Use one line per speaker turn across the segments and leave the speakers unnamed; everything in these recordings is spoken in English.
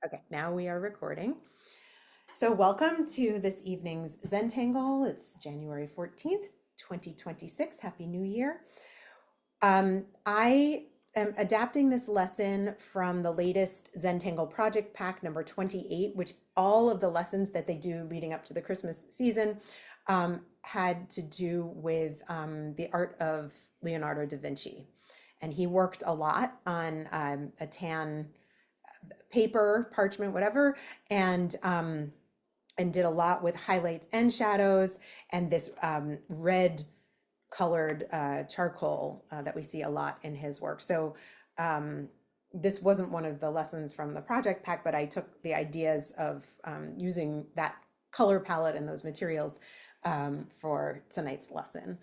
Okay, now we are recording. So, welcome to this evening's Zentangle. It's January 14th, 2026. Happy New Year. I am adapting this lesson from the latest Zentangle project pack number 28, which all of the lessons that they do leading up to the Christmas season had to do with the art of Leonardo da Vinci. And he worked a lot on a tan paper, parchment, whatever, and did a lot with highlights and shadows and this red colored charcoal that we see a lot in his work. So this wasn't one of the lessons from the project pack, but I took the ideas of using that color palette and those materials for tonight's lesson.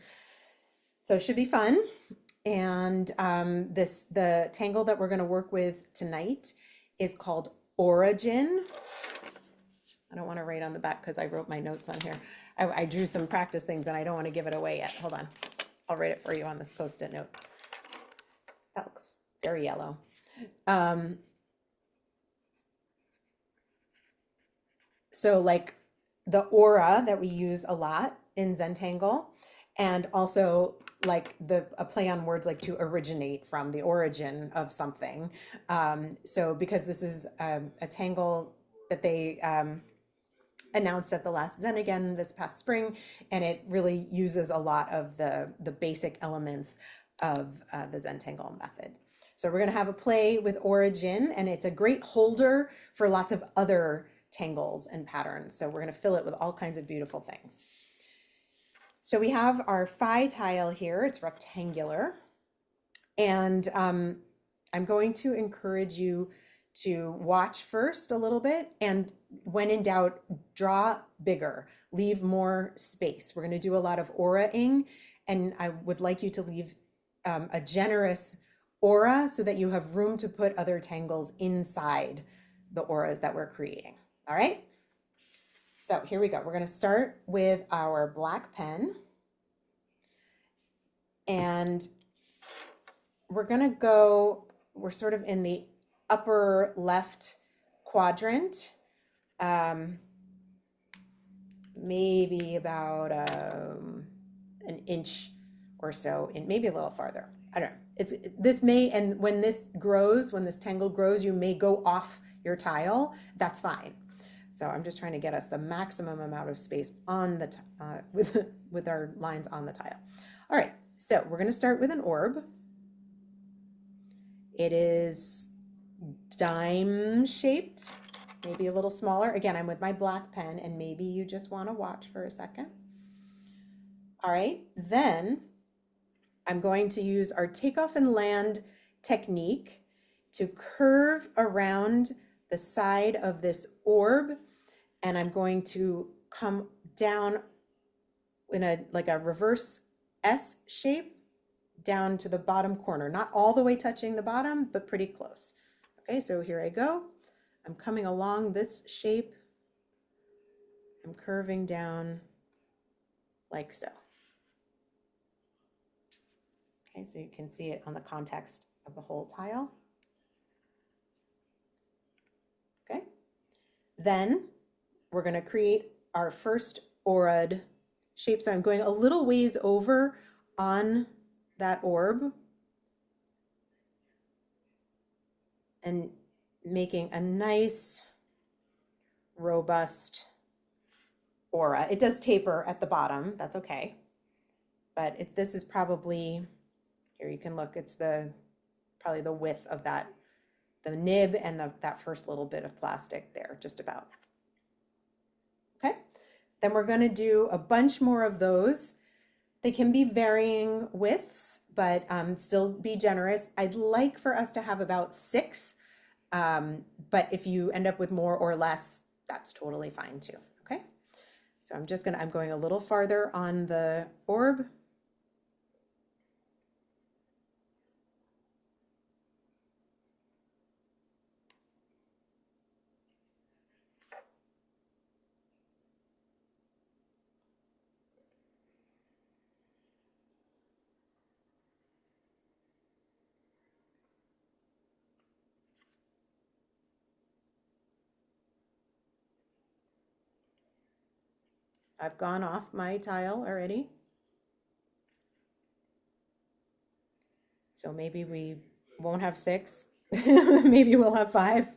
So it should be fun. And the tangle that we're going to work with tonight is called Origin. I don't want to write on the back because I wrote my notes on here. I drew some practice things and I don't want to give it away yet. Hold on. I'll write it for you on this Post-it note. That looks very yellow. So like the aura that we use a lot in Zentangle, and also like a play on words like to originate from, the origin of something. So because this is a tangle that they announced at the last Zen again this past spring, and it really uses a lot of the basic elements of the Zentangle method. So we're going to have a play with Origin, and it's a great holder for lots of other tangles and patterns. So we're going to fill it with all kinds of beautiful things. So we have our phi tile here. It's rectangular. And I'm going to encourage you to watch first a little bit, and when in doubt, draw bigger, leave more space. We're going to do a lot of aura-ing, and I would like you to leave a generous aura so that you have room to put other tangles inside the auras that we're creating. All right? So here we go. We're going to start with our black pen, and we're going to go, we're sort of in the upper left quadrant, maybe about an inch or so, and maybe a little farther. I don't know. This may, and when this grows, when this tangle grows, you may go off your tile. That's fine. So I'm just trying to get us the maximum amount of space on the with our lines on the tile. All right, so we're going to start with an orb. It is dime shaped, maybe a little smaller. Again, I'm with my black pen, and maybe you just want to watch for a second. All right, then I'm going to use our takeoff and land technique to curve around the side of this orb, and I'm going to come down in like a reverse S shape down to the bottom corner, not all the way touching the bottom, but pretty close. Okay, so here I go. I'm coming along this shape. I'm curving down like so. Okay, so you can see it on the context of the whole tile. Okay, then we're going to create our first aura'd shape. So I'm going a little ways over on that orb and making a nice, robust aura. It does taper at the bottom, that's okay. But this is probably, here you can look, it's probably the width of that, the nib and that first little bit of plastic there, just about. Okay, then we're going to do a bunch more of those. They can be varying widths, but still be generous. I'd like for us to have about 6, but if you end up with more or less, that's totally fine too. Okay, so I'm going a little farther on the orb. I've gone off my tile already. So maybe we won't have 6. Maybe we'll have 5.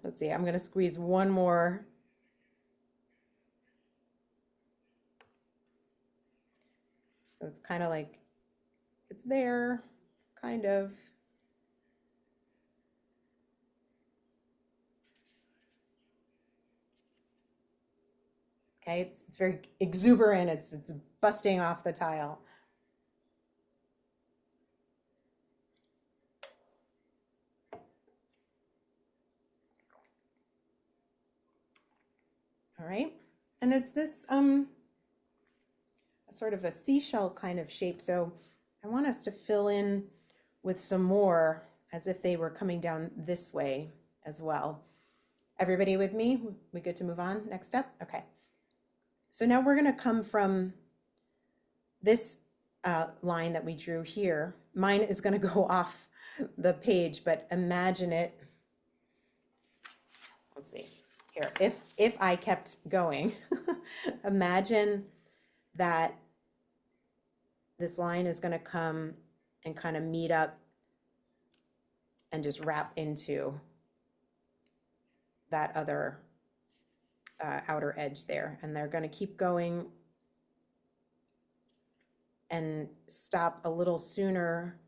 Let's see, I'm going to squeeze one more. So it's kind of like it's there, kind of. Okay, it's very exuberant. It's busting off the tile. All right, and it's this sort of a seashell kind of shape. So I want us to fill in with some more as if they were coming down this way as well. Everybody with me? We good to move on? Next step? Okay. So now we're going to come from this line that we drew here. Mine is going to go off the page, but imagine it. Let's see here. If I kept going, imagine that this line is going to come and kind of meet up and just wrap into that other outer edge there. And they're going to keep going and stop a little sooner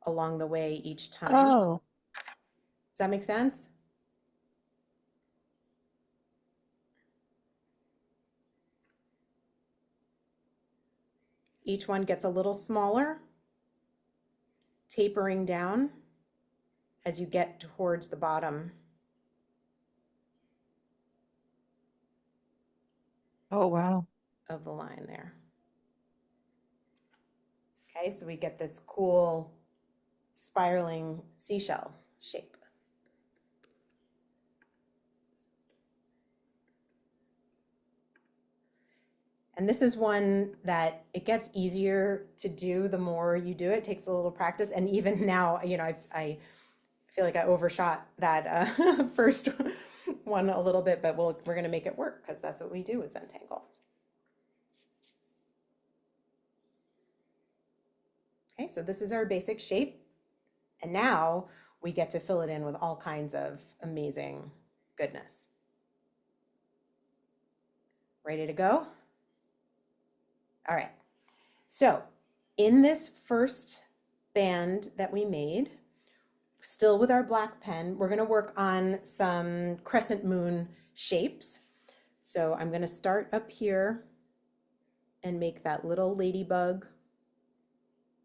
along the way each time.
Oh,
Does that make sense? Each one gets a little smaller, tapering down as you get towards the bottom.
oh, wow.
Of the line there. Okay, so we get this cool spiraling seashell shape. And this is one that it gets easier to do the more you do it. It takes a little practice. And even now, you know, I feel like I overshot that first one a little bit, but we're going to make it work because that's what we do with Zentangle. Okay, so this is our basic shape. And now we get to fill it in with all kinds of amazing goodness. Ready to go? All right. So in this first band that we made, still with our black pen, we're going to work on some crescent moon shapes. So I'm going to start up here and make that little ladybug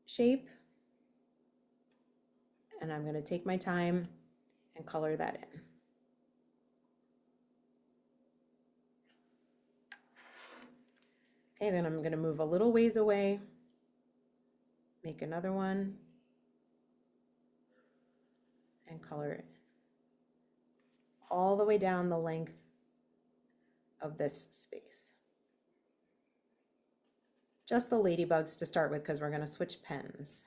shape. And I'm going to take my time and color that in. Okay, then I'm going to move a little ways away, make another one, and color it all the way down the length of this space. Just the ladybugs to start with because we're going to switch pens.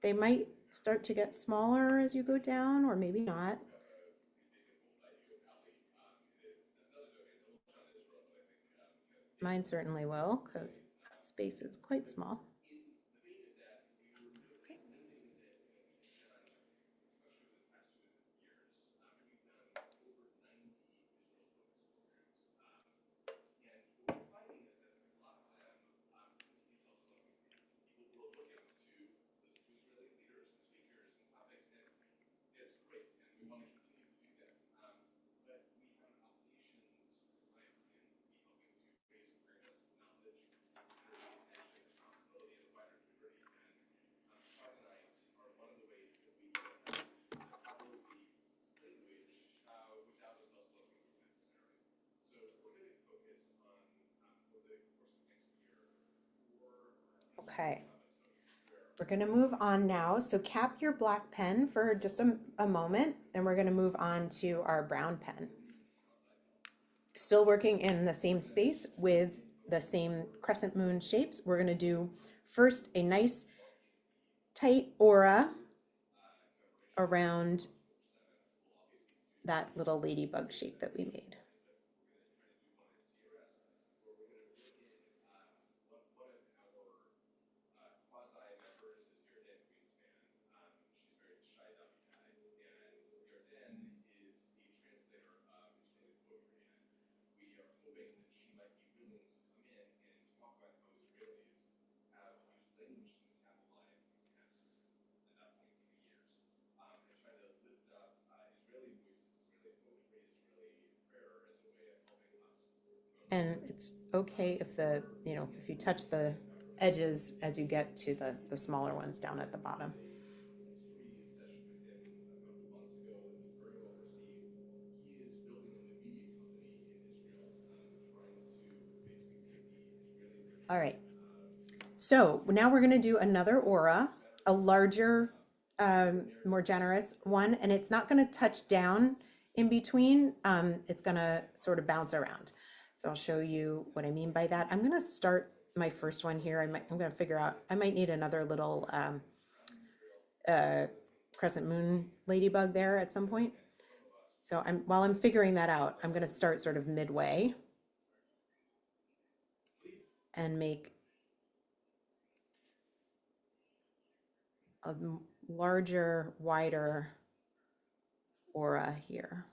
They might start to get smaller as you go down, or maybe not. Mine certainly will, because that space is quite small. Okay, we're going to move on now. So cap your black pen for just a moment, and we're going to move on to our brown pen. Still working in the same space with the same crescent moon shapes. We're going to do first a nice tight aura around that little ladybug shape that we made. And it's okay if if you touch the edges as you get to the smaller ones down at the bottom. All right. So now we're going to do another aura, a larger, more generous one, and it's not going to touch down in between. It's going to sort of bounce around. So I'll show you what I mean by that. I'm going to start my first one here. I'm going to figure out, I might need another little uh, crescent moon ladybug there at some point. So while I'm figuring that out, I'm going to start sort of midway and make a larger, wider aura here.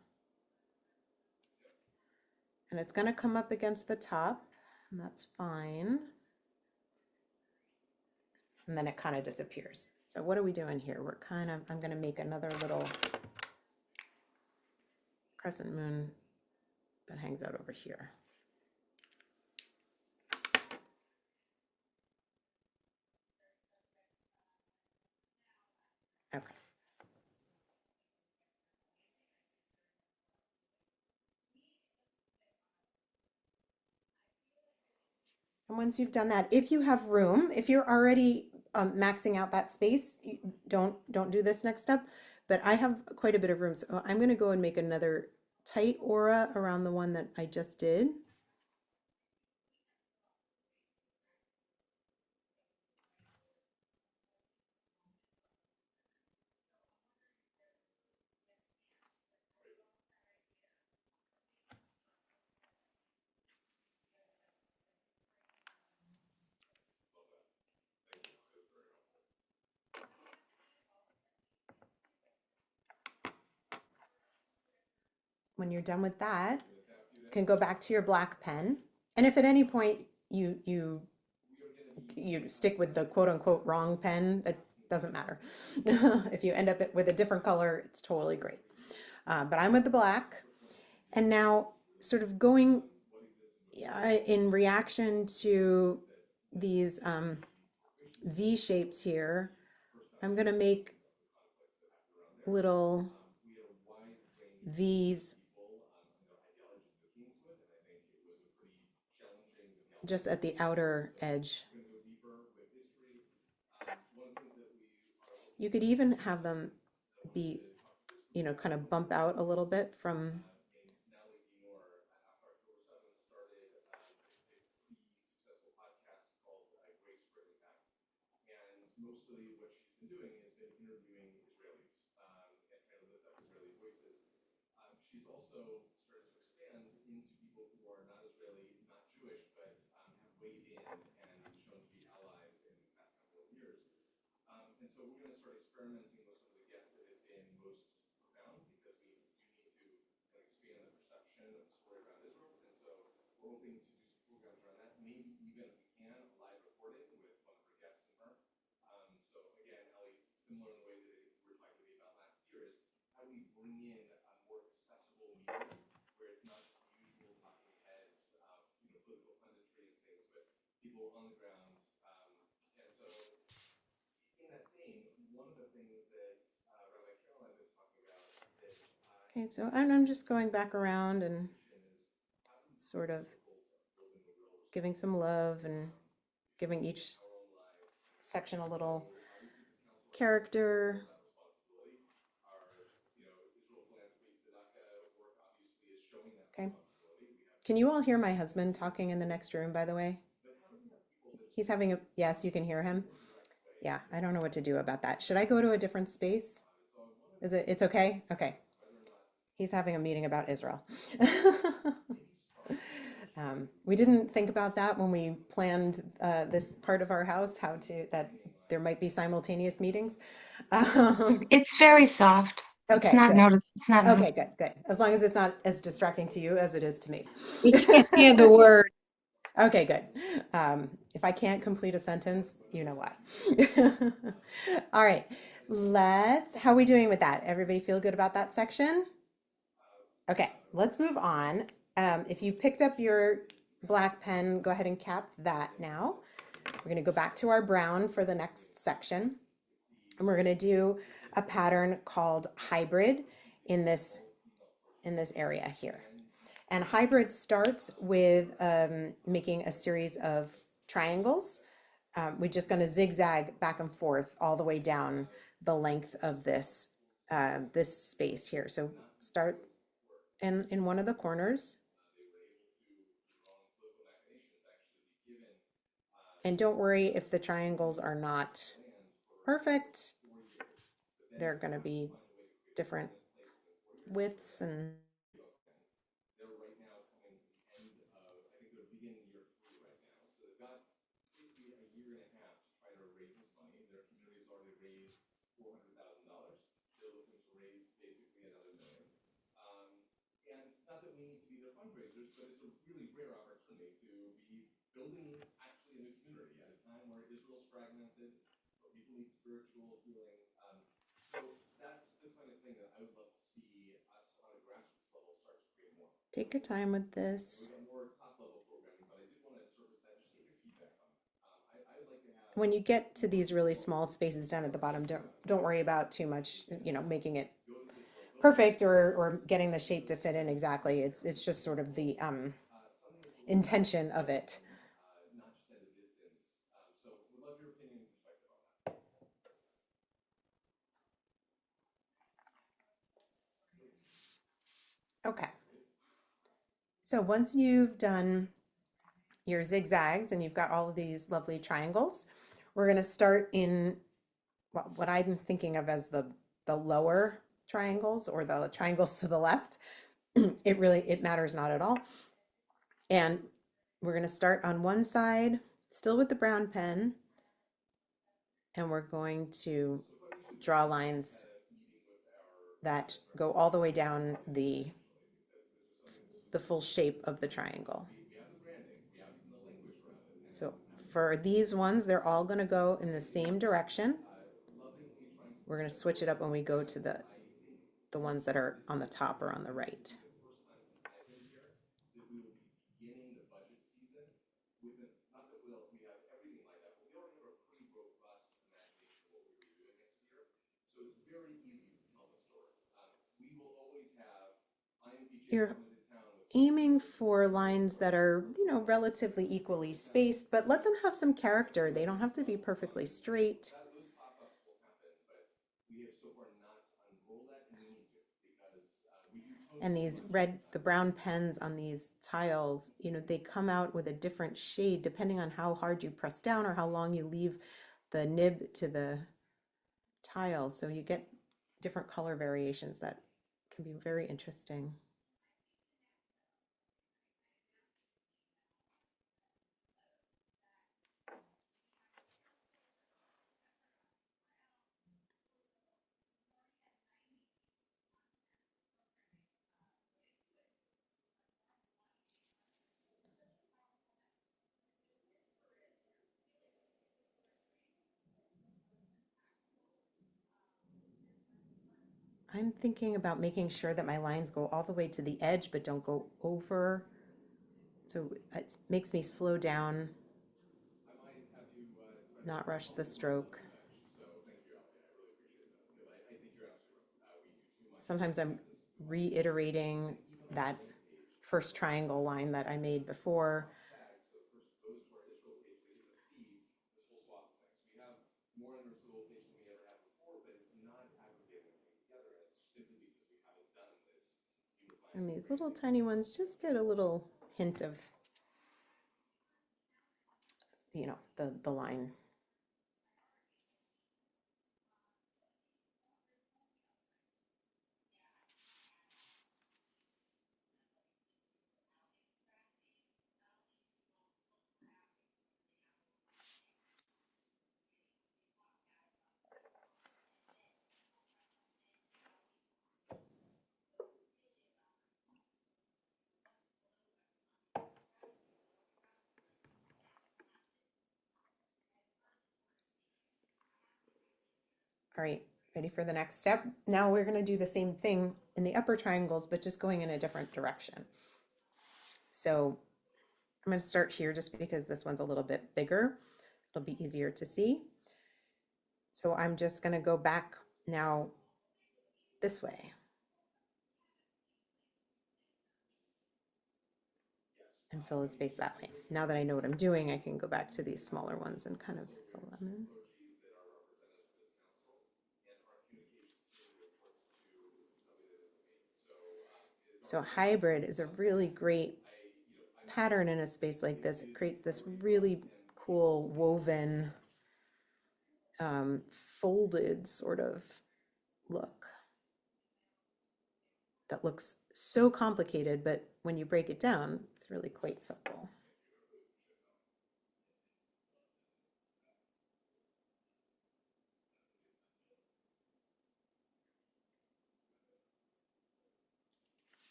And it's going to come up against the top, and that's fine. And then it kind of disappears. So what are we doing here? I'm going to make another little crescent moon that hangs out over here. Okay. And once you've done that, if you have room, if you're already maxing out that space, don't do this next step. But I have quite a bit of room, so I'm going to go and make another tight aura around the one that I just did. When you're done with that, you can go back to your black pen. And if at any point you stick with the quote unquote wrong pen, that doesn't matter. If you end up with a different color, it's totally great. But I'm with the black. And now sort of going in reaction to these V shapes here, I'm going to make little V's just at the outer edge. You could even have them be, kind of bump out a little bit from Okay, so I'm just going back around and sort of giving some love and giving each section a little character. Okay. Can you all hear my husband talking in the next room, by the way? He's having a, yes, you can hear him. Yeah, I don't know what to do about that. Should I go to a different space? It's okay? Okay. He's having a meeting about Israel. We didn't think about that when we planned this part of our house, that there might be simultaneous meetings. Um,
It's very soft. It's
okay,
not
good.
notice. It's not
Okay,
noticeable.
good, good. As long as it's not as distracting to you as it is to me.
We can't hear the word.
Okay, good. If I can't complete a sentence, you know why. All right, how are we doing with that? Everybody feel good about that section? Okay, let's move on. If you picked up your black pen, go ahead and cap that now. We're going to go back to our brown for the next section. And we're going to do a pattern called hybrid in this area here. And hybrid starts with making a series of triangles. We're just going to zigzag back and forth all the way down the length of this space here. So start in one of the corners. And don't worry if the triangles are not perfect. They're going to be different widths and take your time with this. When you get to these really small spaces down at the bottom, don't worry about too much, making it perfect or getting the shape to fit in exactly. It's just sort of the intention of it. Okay. So once you've done your zigzags and you've got all of these lovely triangles, we're going to start in what I'm thinking of as the lower triangles or the triangles to the left. It matters not at all. And we're going to start on one side, still with the brown pen, and we're going to draw lines that go all the way down the full shape of the triangle. So for these ones, they're all going to go in the same direction. We're going to switch it up when we go to the ones that are on the top or on the right. You're aiming for lines that are, relatively equally spaced, but let them have some character. They don't have to be perfectly straight. And the brown pens on these tiles, they come out with a different shade depending on how hard you press down or how long you leave the nib to the tile. So you get different color variations that can be very interesting. I'm thinking about making sure that my lines go all the way to the edge but don't go over. So it makes me slow down, not rush the stroke. Sometimes I'm reiterating that first triangle line that I made before And these little tiny ones just get a little hint of, the line. All right, ready for the next step? Now we're going to do the same thing in the upper triangles, but just going in a different direction. So I'm going to start here just because this one's a little bit bigger. It'll be easier to see. So I'm just going to go back now this way. And fill the space that way. Now that I know what I'm doing, I can go back to these smaller ones and kind of fill them in. So hybrid is a really great pattern in a space like this. It creates this really cool woven, folded sort of look that looks so complicated, but when you break it down, it's really quite simple.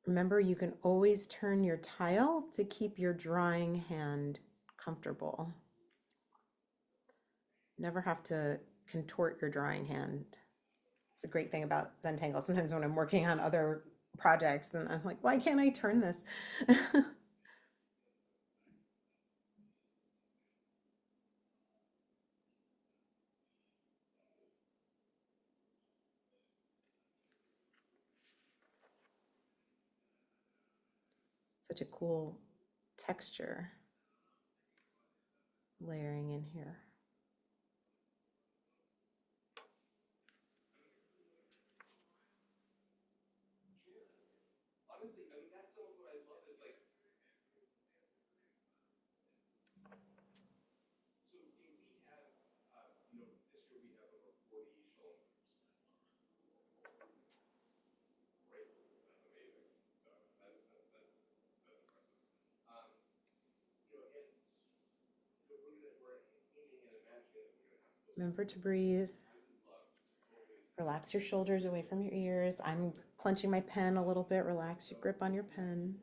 Remember, you can always turn your tile to keep your drawing hand comfortable. Never have to contort your drawing hand. It's a great thing about Zentangle. Sometimes when I'm working on other projects, then I'm like, why can't I turn this? Such a cool texture layering in here. Remember to breathe. Relax your shoulders away from your ears. I'm clenching my pen a little bit. Relax your grip on your pen.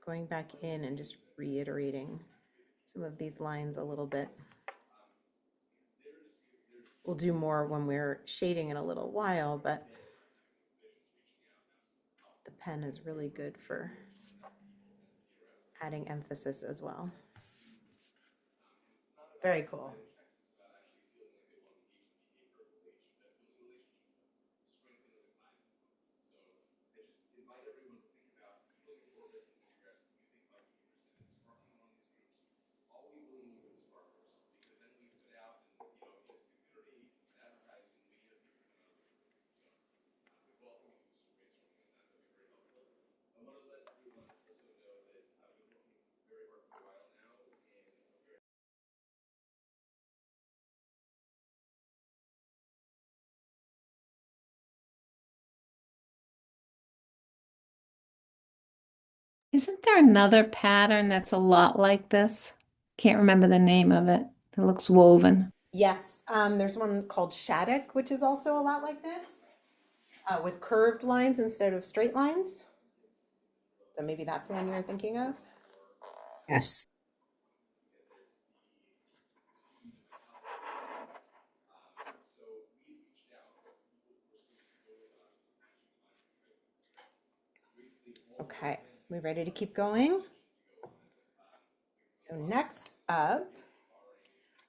Going back in and just reiterating some of these lines a little bit. We'll do more when we're shading in a little while, but the pen is really good for adding emphasis as well. Very cool.
Isn't there another pattern that's a lot like this? Can't remember the name of it. It looks woven.
Yes, there's one called Shattuck, which is also a lot like this, with curved lines instead of straight lines. So maybe that's the one you're thinking of.
Yes.
Okay, we ready to keep going? So next up,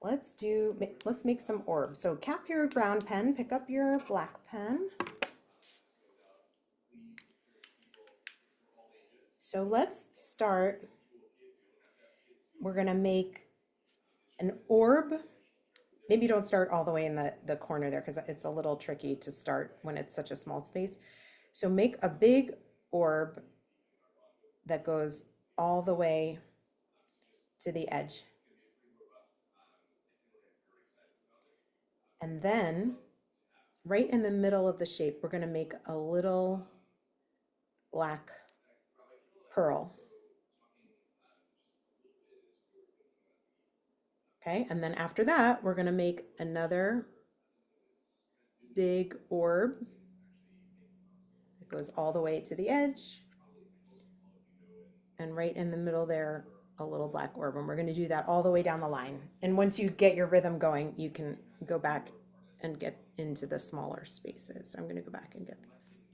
Let's make some orbs. So cap your brown pen, pick up your black pen. So let's start. We're gonna make an orb. Maybe don't start all the way in the corner there because it's a little tricky to start when it's such a small space. So make a big orb that goes all the way to the edge. And then right in the middle of the shape, we're going to make a little black pearl. Okay, and then after that, we're going to make another big orb that goes all the way to the edge. And right in the middle there, a little black orb. And we're going to do that all the way down the line. And once you get your rhythm going, you can go back and get into the smaller spaces. So I'm going to go back and get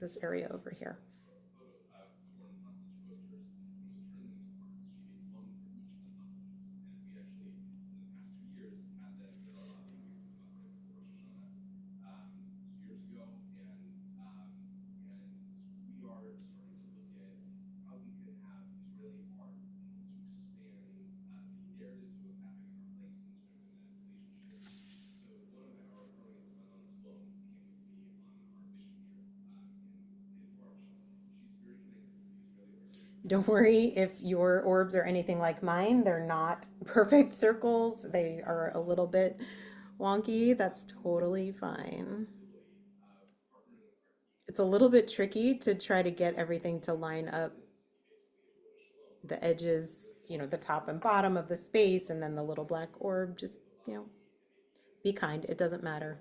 this area over here. Don't worry if your orbs are anything like mine. They're not perfect circles. They are a little bit wonky. That's totally fine. It's a little bit tricky to try to get everything to line up, the edges, the top and bottom of the space, and then the little black orb. Just, be kind. It doesn't matter.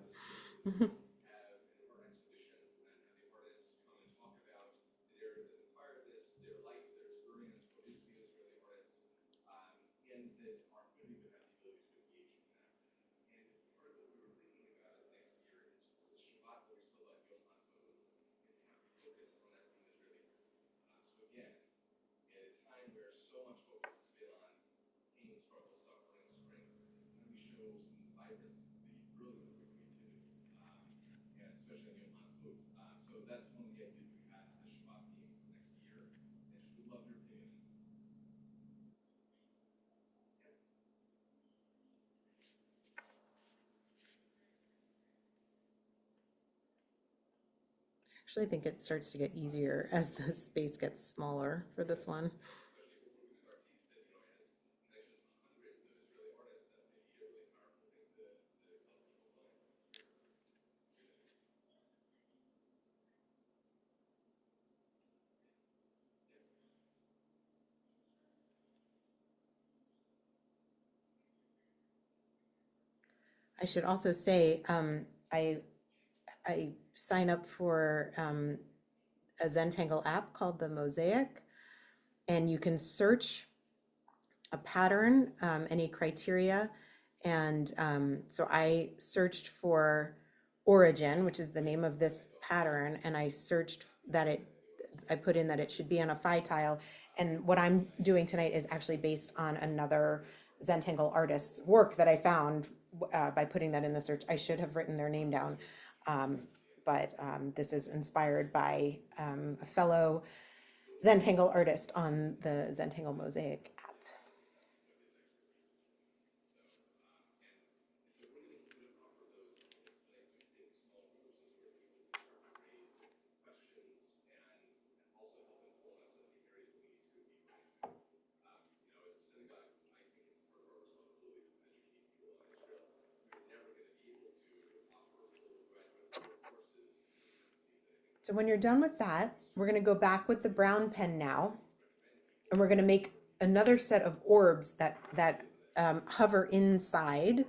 Actually, I think it starts to get easier as the space gets smaller for this one. I should also say, I sign up for a Zentangle app called the Mosaic, and you can search a pattern, any criteria. And so I searched for origin, which is the name of this pattern, and I searched I put in that it should be on a phi tile. And what I'm doing tonight is actually based on another Zentangle artist's work that I found by putting that in the search. I should have written their name down, but this is inspired by a fellow Zentangle artist on the Zentangle Mosaic app. So when you're done with that, we're going to go back with the brown pen now, and we're going to make another set of orbs that hover inside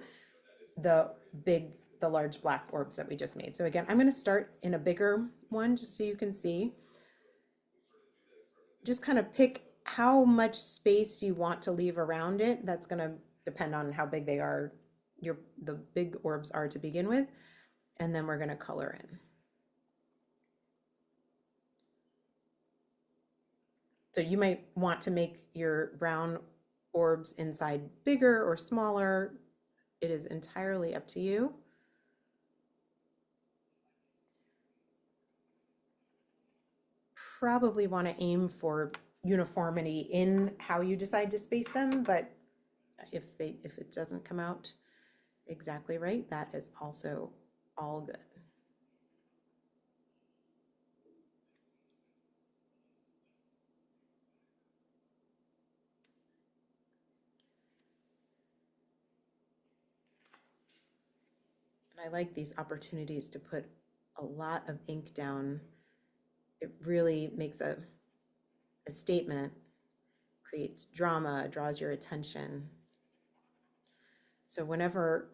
the the large black orbs that we just made. So again, I'm going to start in a bigger one just so you can see. Just kind of pick how much space you want to leave around it. That's going to depend on how big they are, the big orbs are to begin with, and then we're going to color in. So you might want to make your brown orbs inside bigger or smaller. it is entirely up to you. Probably want to aim for uniformity in how you decide to space them, but if it doesn't come out exactly right, that is also all good. And I like these opportunities to put a lot of ink down. It really makes a statement, creates drama, draws your attention. So whenever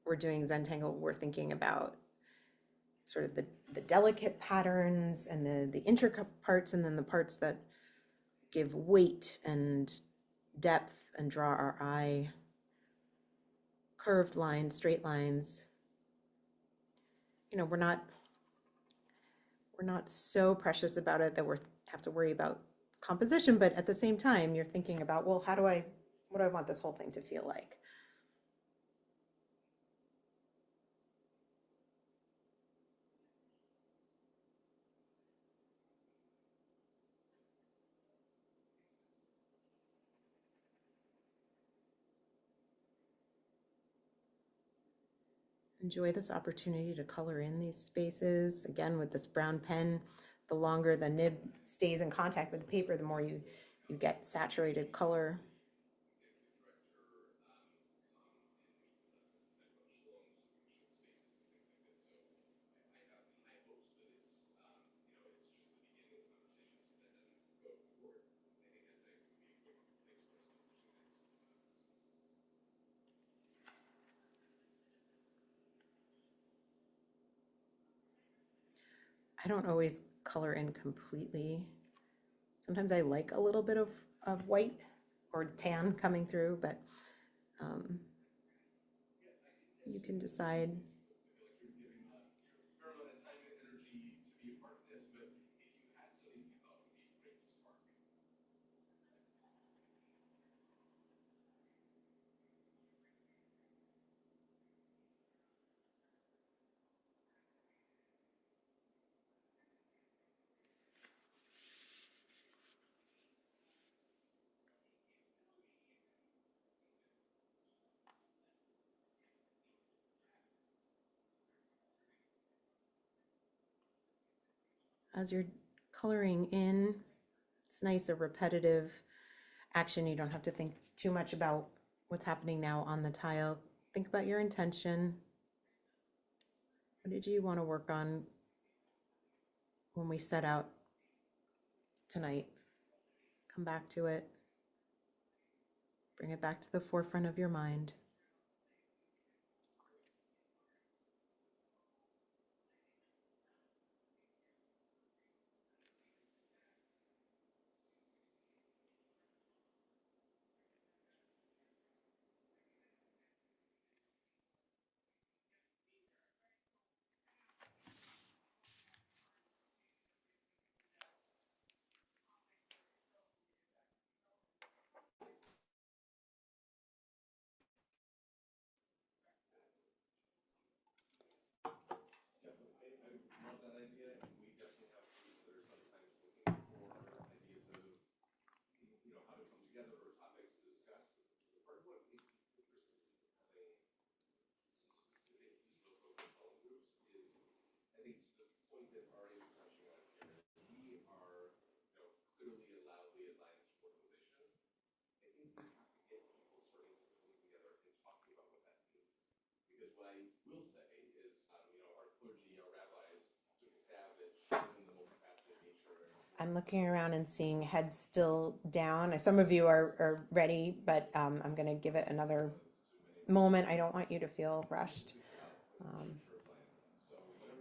we're doing Zentangle, we're thinking about sort of the delicate patterns and the intricate parts, and then the parts that give weight and depth and draw our eye. Curved lines, straight lines. You know, we're not so precious about it that we have to worry about composition, but at the same time, you're thinking about, well, what do I want this whole thing to feel like? Enjoy this opportunity to color in these spaces. Again, with this brown pen, the longer the nib stays in contact with the paper, the more you get saturated color. I don't always color in completely. Sometimes I like a little bit of white or tan coming through, but um, you can decide. As you're coloring in, it's nice, a repetitive action. You don't have to think too much about what's happening now on the tile. Think about your intention. What did you want to work on when we set out tonight? Come back to it. Bring it back to the forefront of your mind. I'm looking around and seeing heads still down. Some of you are ready, but I'm going to give it another moment. I don't want you to feel rushed. Um,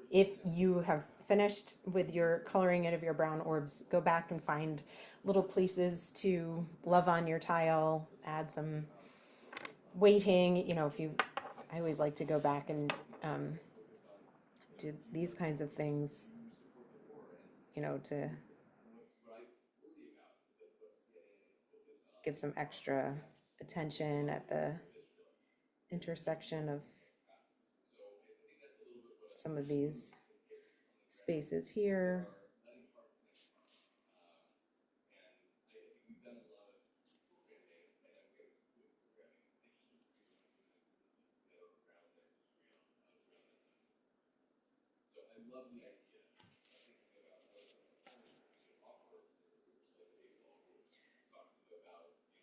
if you have finished with your coloring out of your brown orbs, go back and find little places to love on your tile, add some weighting. You know, if you, I always like to go back and do these kinds of things, you know, to give some extra attention at the intersection of some of these spaces here.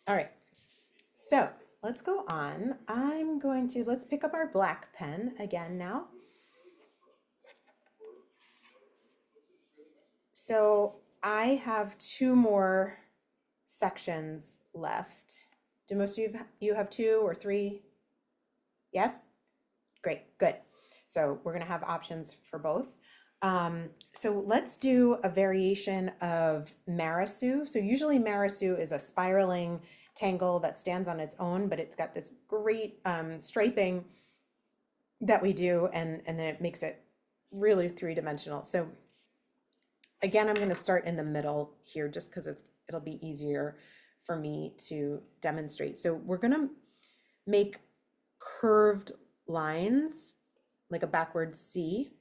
All right, so let's go on. Let's pick up our black pen again now. So I have two more sections left. Do most of you have two or three? Yes? Great, good. So we're going to have options for both. So let's do a variation of Marisu. So usually Marisu is a spiraling tangle that stands on its own, but it's got this great striping that we do, and then it makes it really three-dimensional. So again, I'm going to start in the middle here just because it'll be easier for me to demonstrate. So we're going to make curved lines like a backward C.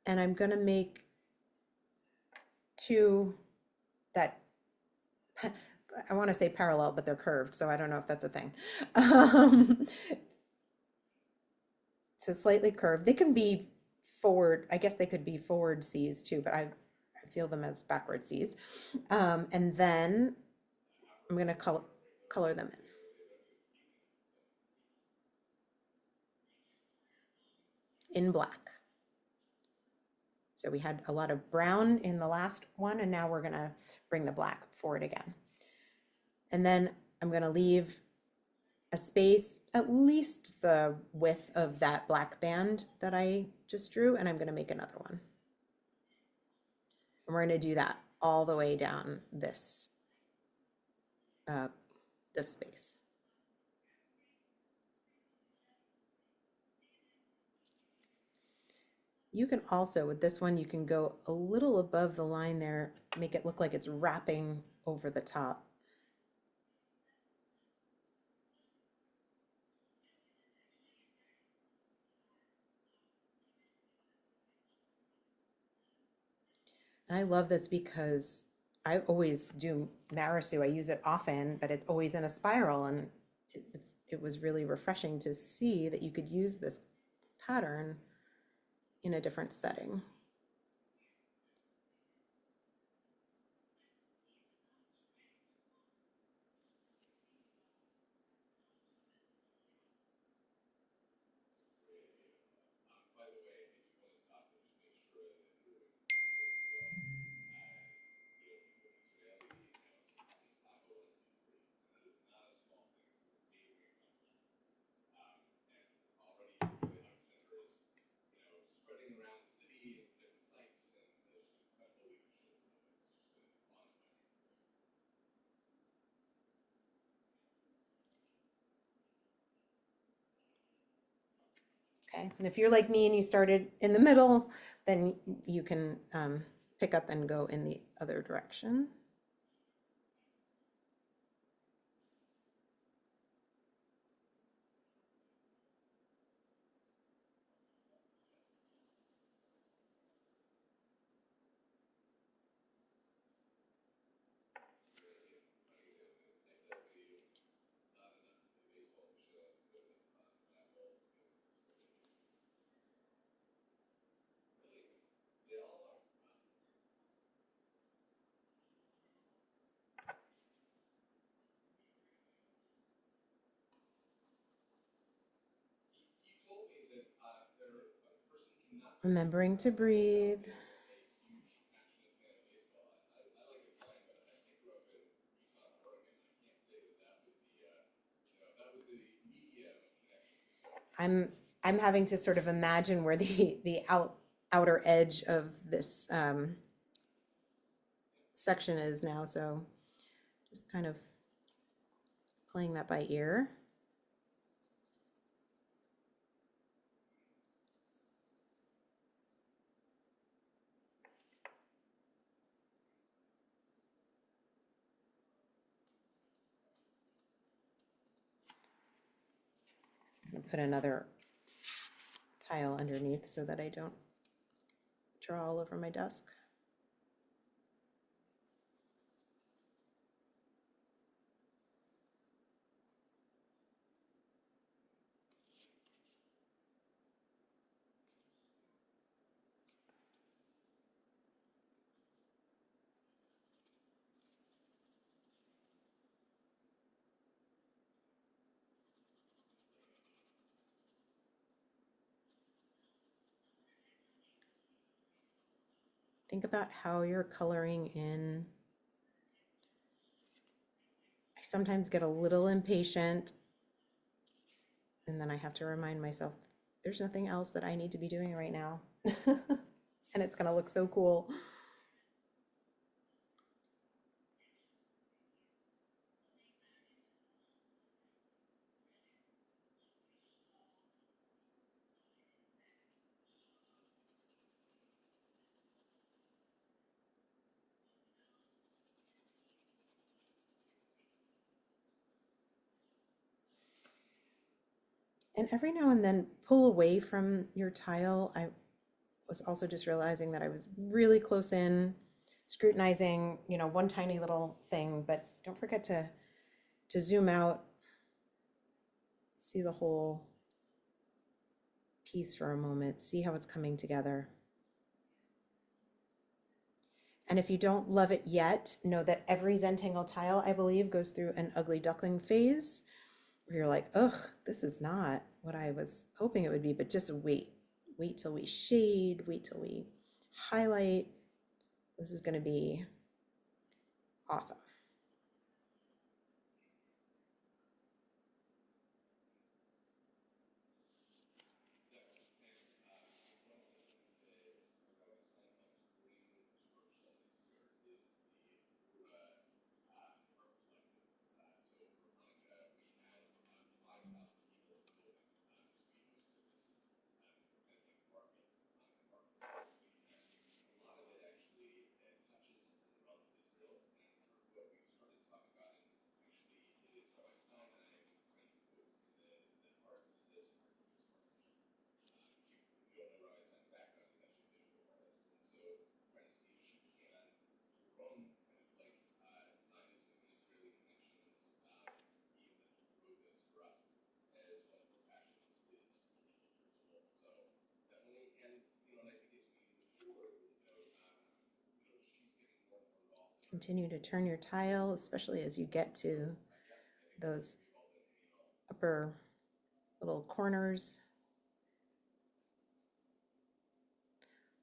And I'm going to make two that I want to say parallel, but they're curved, so I don't know if that's a thing. So slightly curved. They can be forward. I guess they could be forward C's too, but I feel them as backward C's. And then I'm going to color them in black. So we had a lot of brown in the last one, and now we're going to bring the black forward again. And then I'm going to leave a space, at least the width of that black band that I just drew, and I'm going to make another one. And we're going to do that all the way down this space. You can also, with this one, you can go a little above the line there, make it look like it's wrapping over the top. And I love this because I always do Marisu. I use it often, but it's always in a spiral, and it was really refreshing to see that you could use this pattern in a different setting. Okay, and if you're like me and you started in the middle, then you can pick up and go in the other direction. Remembering to breathe. I'm having to sort of imagine where the outer edge of this section is now, so just kind of playing that by ear. put another tile underneath so that I don't draw all over my desk. Think about how you're coloring in. I sometimes get a little impatient, and then I have to remind myself there's nothing else that I need to be doing right now. And it's going to look so cool. And every now and then pull away from your tile. I was also just realizing that I was really close in, scrutinizing, one tiny little thing, but don't forget to zoom out, see the whole piece for a moment, see how it's coming together. And if you don't love it yet, know that every Zentangle tile, I believe, goes through an ugly duckling phase where you're like, ugh, this is not what I was hoping it would be, but just wait. Wait till we shade, wait till we highlight. This is going to be awesome. Continue to turn your tile, especially as you get to those upper little corners.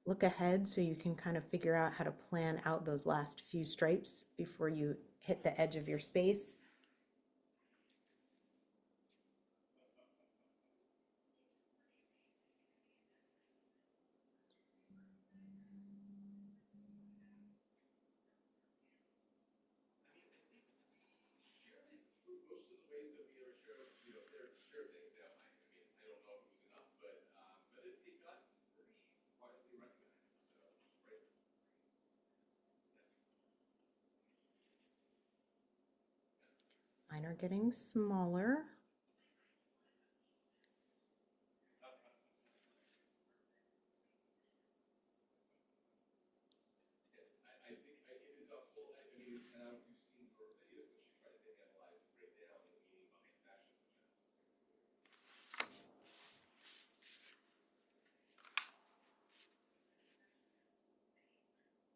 Look ahead so you can kind of figure out how to plan out those last few stripes before you hit the edge of your space. Mine are getting smaller.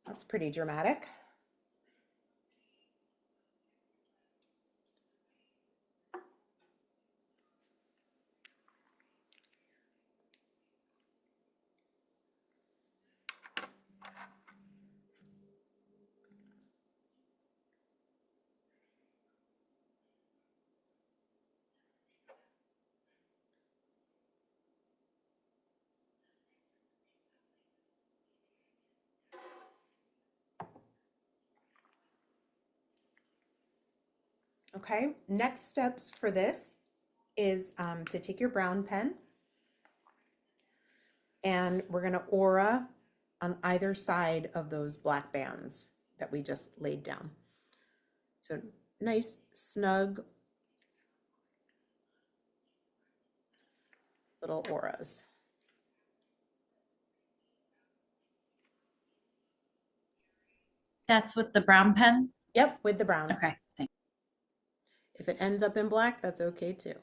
That's pretty dramatic. Okay, next steps for this is to take your brown pen and we're going to aura on either side of those black bands that we just laid down. So nice, snug little auras.
That's with the brown pen?
Yep, with the brown.
Okay, thanks.
If it ends up in black, that's okay too.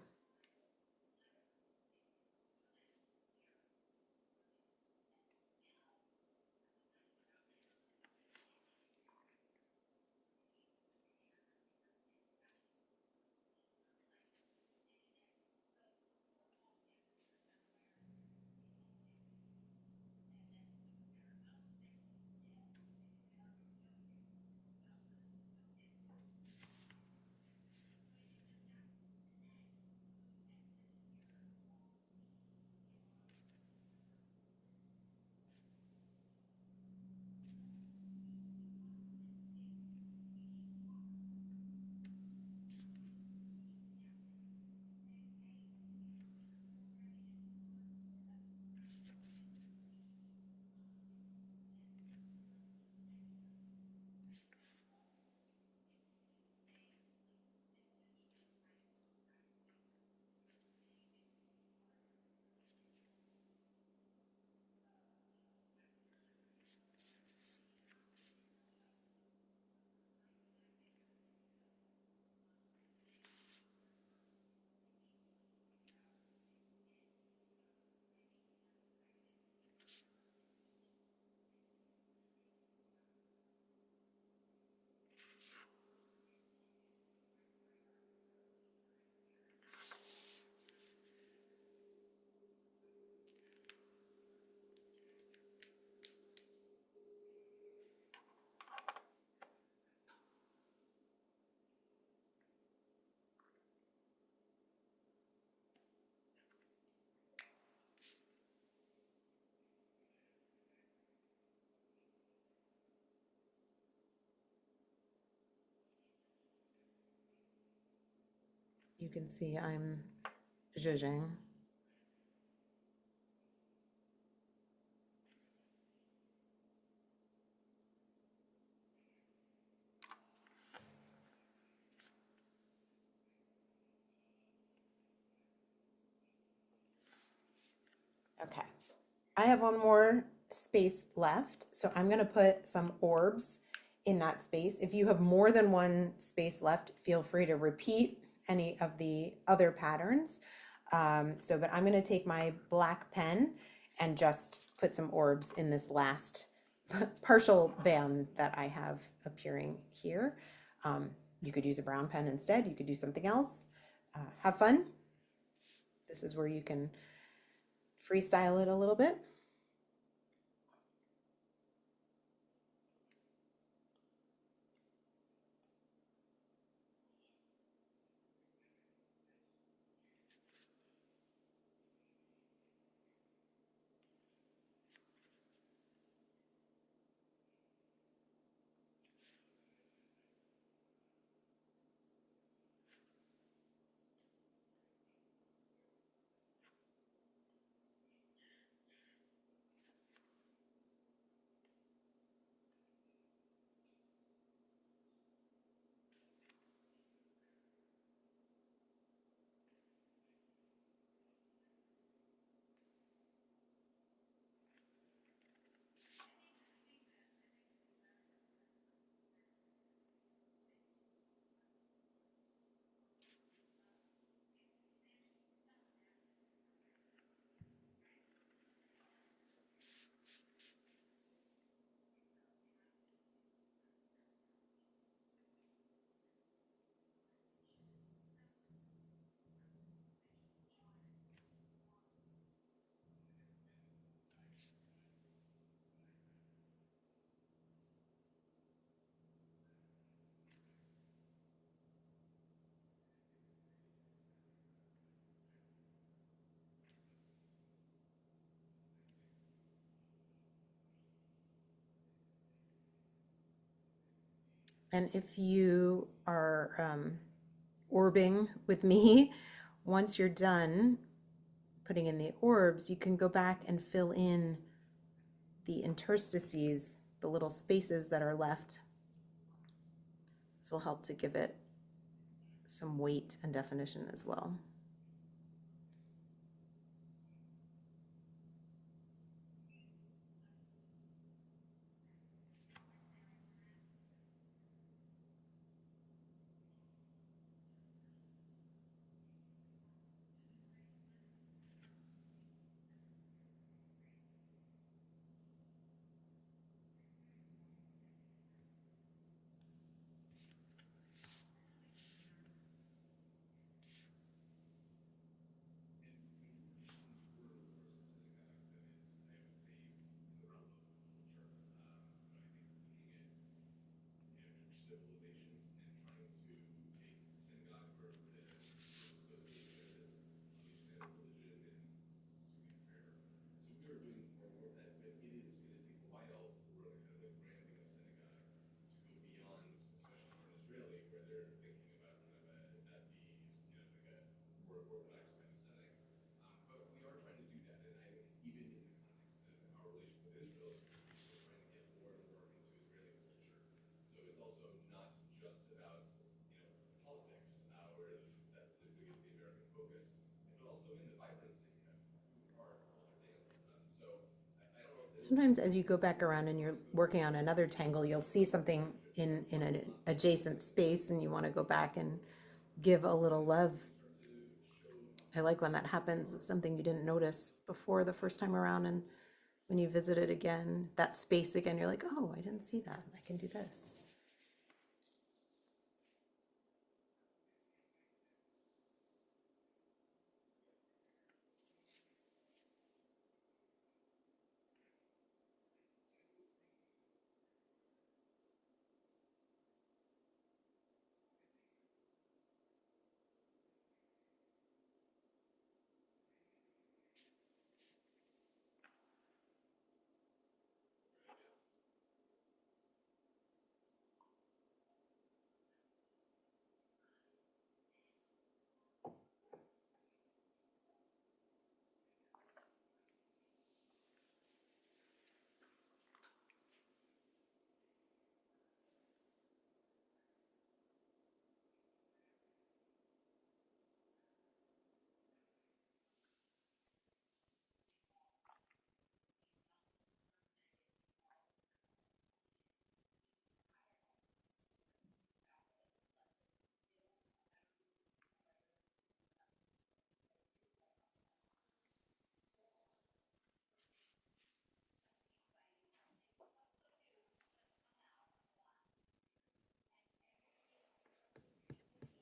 You can see I'm zhuzhing. Okay, I have one more space left, so I'm gonna put some orbs in that space. If you have more than one space left, feel free to repeat any of the other patterns. But I'm gonna take my black pen and just put some orbs in this last partial band that I have appearing here. You could use a brown pen instead. You could do something else. Have fun. This is where you can freestyle it a little bit. And if you are orbing with me, once you're done putting in the orbs, you can go back and fill in the interstices, the little spaces that are left. This will help to give it some weight and definition as well. Sometimes as you go back around and you're working on another tangle, you'll see something in an adjacent space and you want to go back and give a little love. I like when that happens. It's something you didn't notice before the first time around, and when you visit it again, that space again, you're like, oh, I didn't see that. I can do this.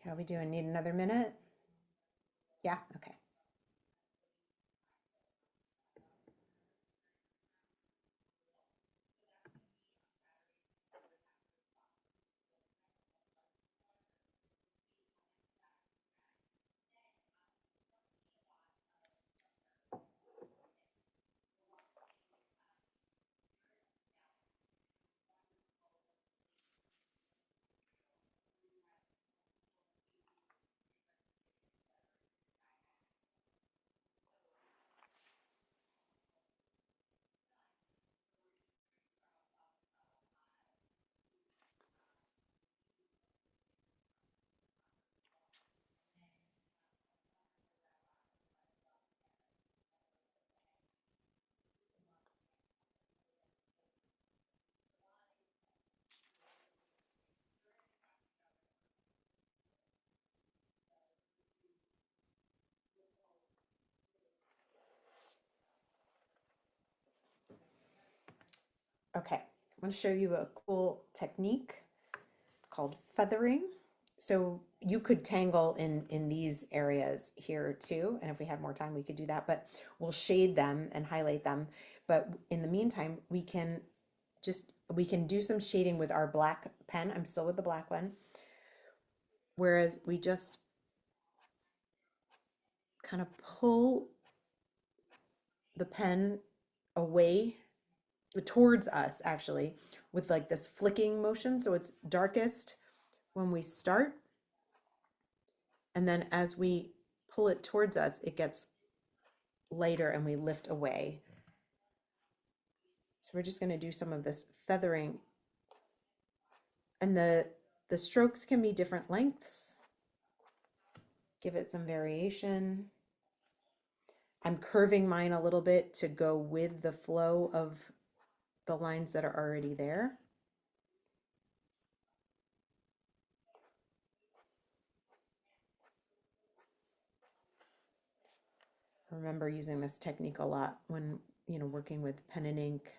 How are we doing? Need another minute? Yeah, okay. Okay, I'm going to show you a cool technique called feathering. So you could tangle in these areas here too, and if we had more time, we could do that, but we'll shade them and highlight them. But in the meantime, we can do some shading with our black pen. I'm still with the black one. Whereas we just kind of pull the pen away towards us actually with like this flicking motion. So it's darkest when we start, and then as we pull it towards us, it gets lighter and we lift away. So we're just going to do some of this feathering, and the strokes can be different lengths. Give it some variation. I'm curving mine a little bit to go with the flow of the lines that are already there. I remember using this technique a lot when, working with pen and ink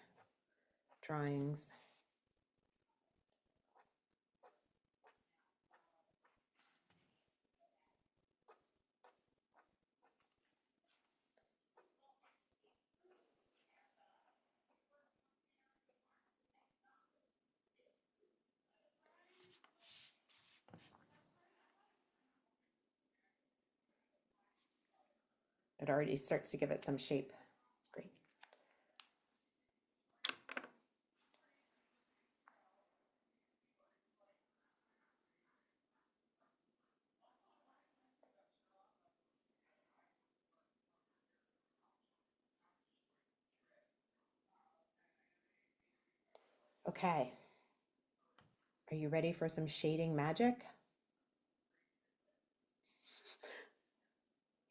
drawings. It already starts to give it some shape. It's great. Okay. Are you ready for some shading magic?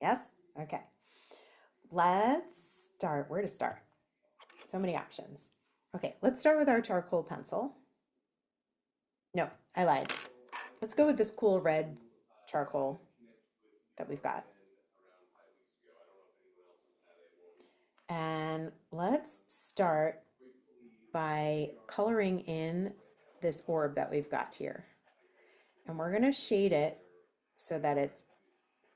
Yes? Okay. Let's start. Where to start? So many options. Okay, let's start with our charcoal pencil. No, I lied. Let's go with this cool red charcoal that we've got. And let's start by coloring in this orb that we've got here. And we're going to shade it so that it's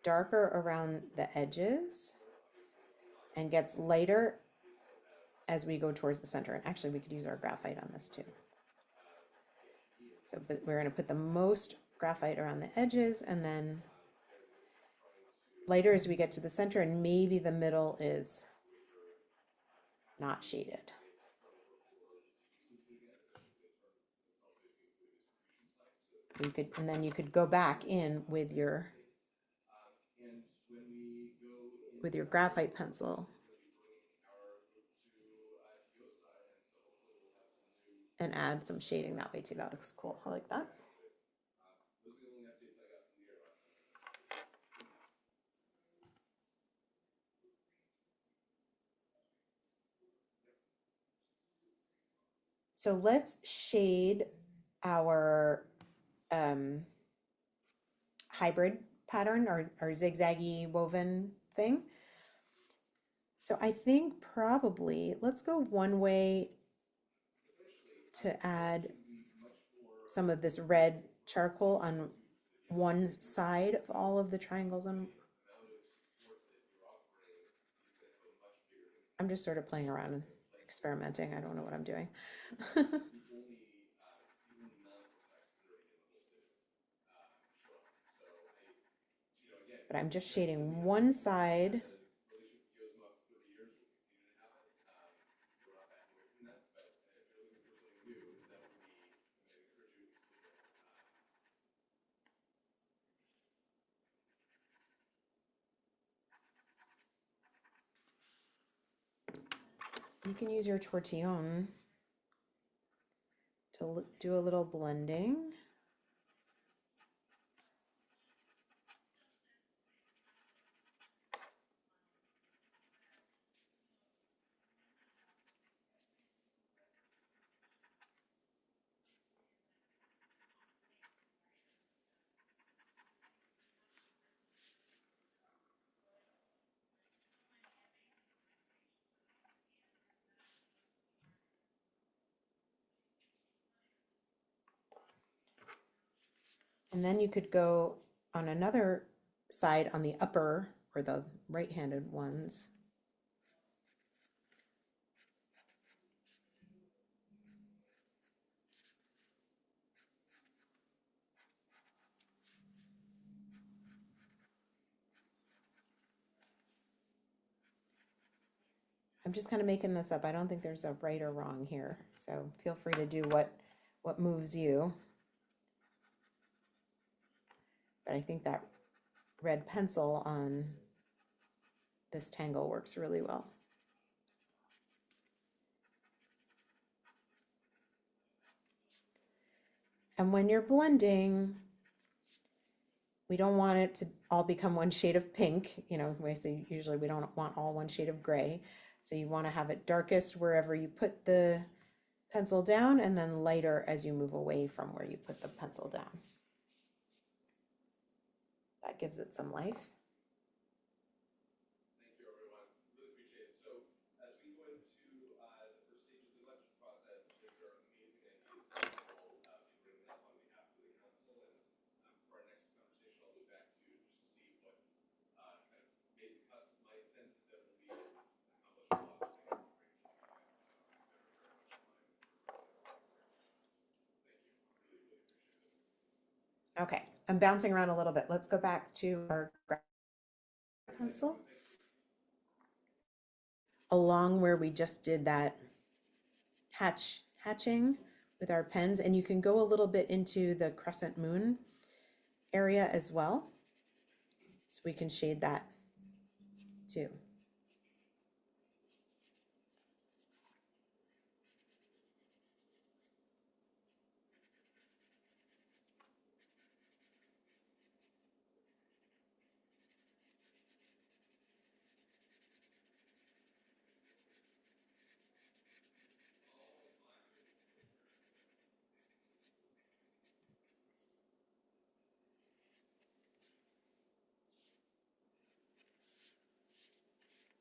darker around the edges and gets lighter as we go towards the center. And actually, we could use our graphite on this too. So but we're going to put the most graphite around the edges and then lighter as we get to the center, and maybe the middle is not shaded. So you could, and then you could go back in with your graphite pencil and add some shading that way too. That looks cool. I like that. So let's shade our hybrid pattern, our zigzaggy woven thing. So I think probably let's go one way to add some of this red charcoal on one side of all of the triangles. I'm just sort of playing around and experimenting. I don't know what I'm doing. But I'm just shading one side. You can use your tortillon to do a little blending. And then you could go on another side on the upper or the right-handed ones. I'm just kind of making this up. I don't think there's a right or wrong here. So feel free to do what moves you. But I think that red pencil on this tangle works really well. And when you're blending, we don't want it to all become one shade of pink. You know, usually we don't want all one shade of gray. So you want to have it darkest wherever you put the pencil down and then lighter as you move away from where you put the pencil down. That gives it some life. Okay, I'm bouncing around a little bit. Let's go back to our pencil. along where we just did that hatching with our pens, and you can go a little bit into the crescent moon area as well. So we can shade that too.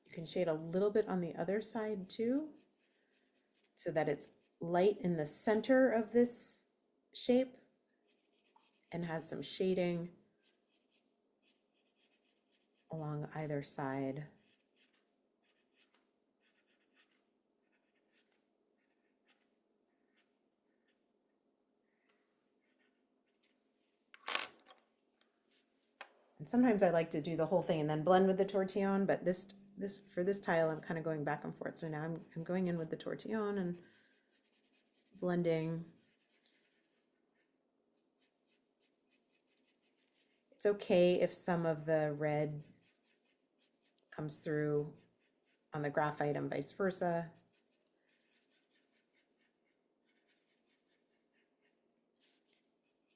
You can shade a little bit on the other side too, so that it's light in the center of this shape and has some shading along either side. And sometimes I like to do the whole thing and then blend with the tortillon, but this for this tile, I'm kind of going back and forth. So now I'm going in with the tortillon and blending. It's okay if some of the red comes through on the graphite and vice versa.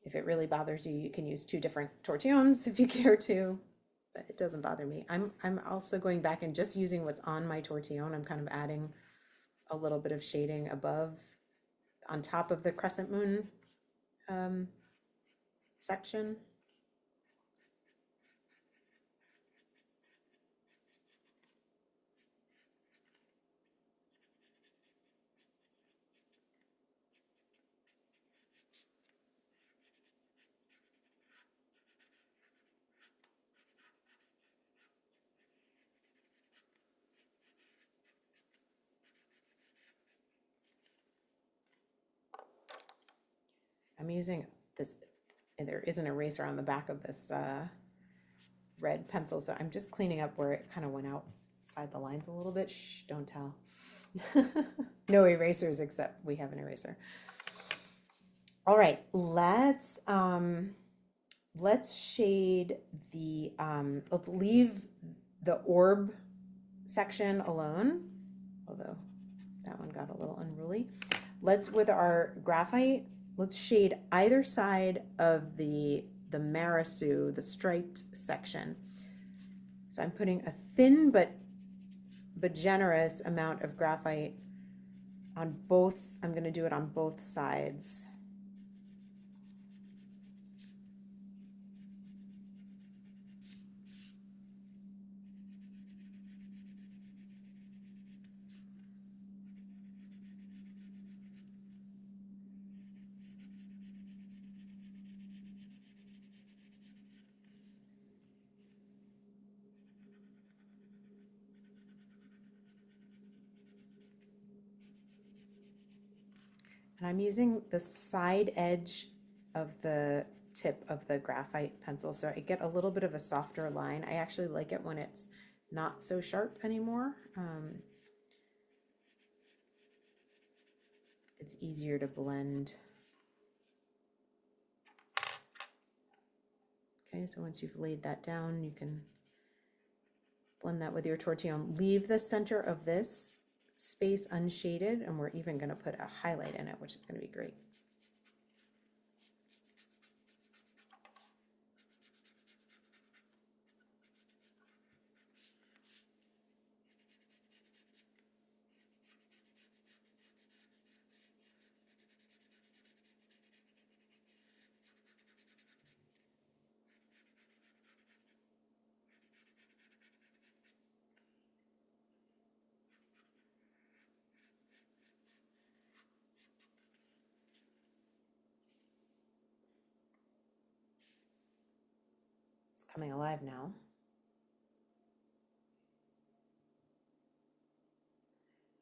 If it really bothers you, you can use 2 different tortillons if you care to, but it doesn't bother me. I'm also going back and just using what's on my tortillon. I'm kind of adding a little bit of shading above, on top of the crescent moon section. I'm using this, and there is an eraser on the back of this red pencil, so I'm just cleaning up where it kind of went outside the lines a little bit. Shh, don't tell. No erasers except we have an eraser. All right, let's shade the let's leave the orb section alone, although that one got a little unruly. Let's, with our graphite, let's shade either side of the Marisu, the striped section. So I'm putting a thin but generous amount of graphite on both. I'm going to do it on both sides. And I'm using the side edge of the tip of the graphite pencil, so I get a little bit of a softer line. I actually like it when it's not so sharp anymore. It's easier to blend. Okay, so once you've laid that down, you can blend that with your tortillon. Leave the center of this space unshaded, and we're even going to put a highlight in it, which is going to be great. It's coming alive now.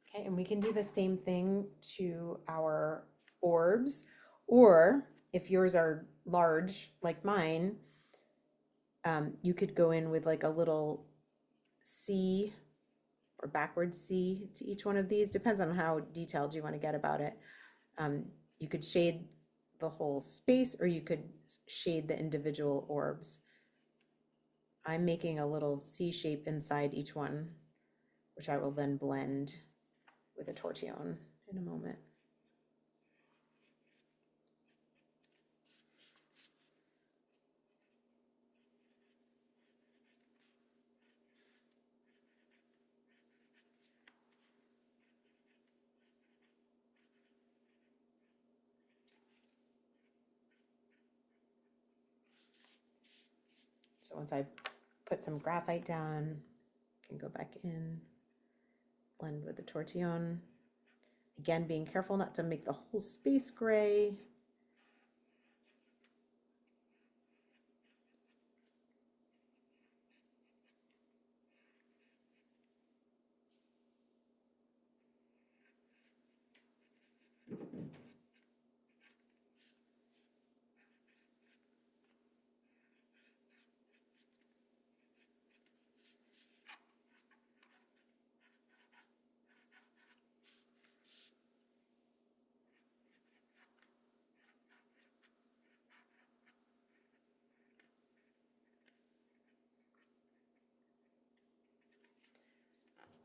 Okay, and we can do the same thing to our orbs, or if yours are large like mine, you could go in with like a little C or backwards C to each one of these. Depends on how detailed you want to get about it. You could shade the whole space, or you could shade the individual orbs. I'm making a little C shape inside each one, which I will then blend with a tortillon in a moment. So once I put some graphite down, I can go back in, blend with the tortillon. Again, being careful not to make the whole space gray.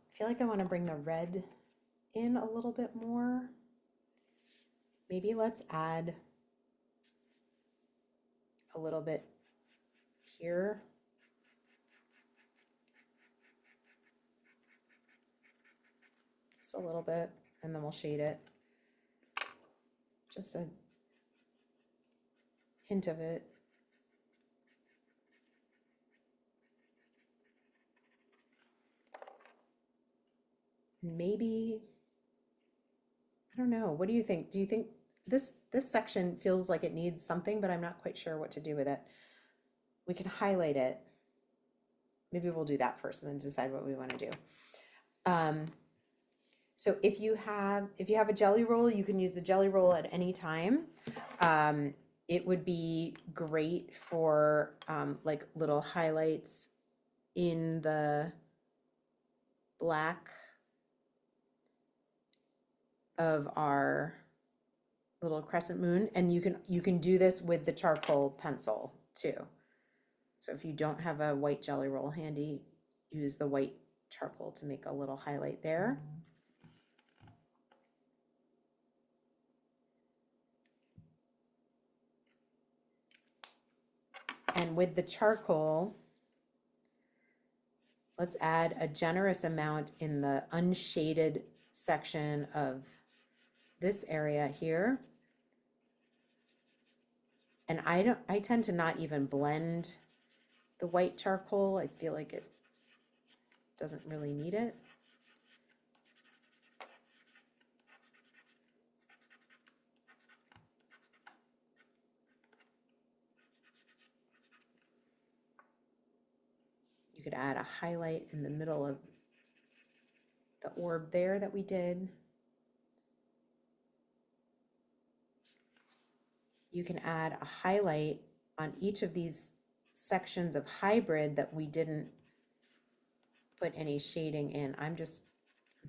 I feel like I want to bring the red in a little bit more. Maybe let's add a little bit here. Just a little bit, and then we'll shade it. Just a hint of it. Maybe, I don't know. What do you think? Do you think this section feels like it needs something, but I'm not quite sure what to do with it. We can highlight it. Maybe we'll do that first and then decide what we want to do. So if you have a jelly roll, you can use the jelly roll at any time. It would be great for like little highlights in the black of our little crescent moon, and you can do this with the charcoal pencil too. So if you don't have a white jelly roll handy, use the white charcoal to make a little highlight there. And with the charcoal, let's add a generous amount in the unshaded section of this area here. And I tend to not even blend the white charcoal. I feel like it doesn't really need it. You could add a highlight in the middle of the orb there that we did. You can add a highlight on each of these sections of hybrid that we didn't put any shading in. I'm just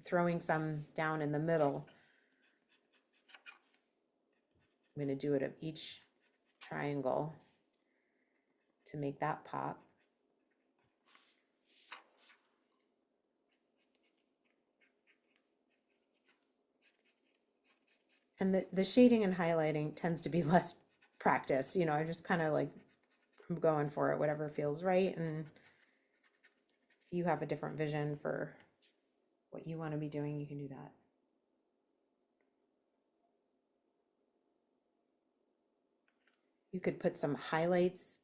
throwing some down in the middle. I'm going to do it of each triangle to make that pop. And the shading and highlighting tends to be less practice. You know, I just kind of like, I'm going for it, whatever feels right. And if you have a different vision for what you want to be doing, you can do that. You could put some highlights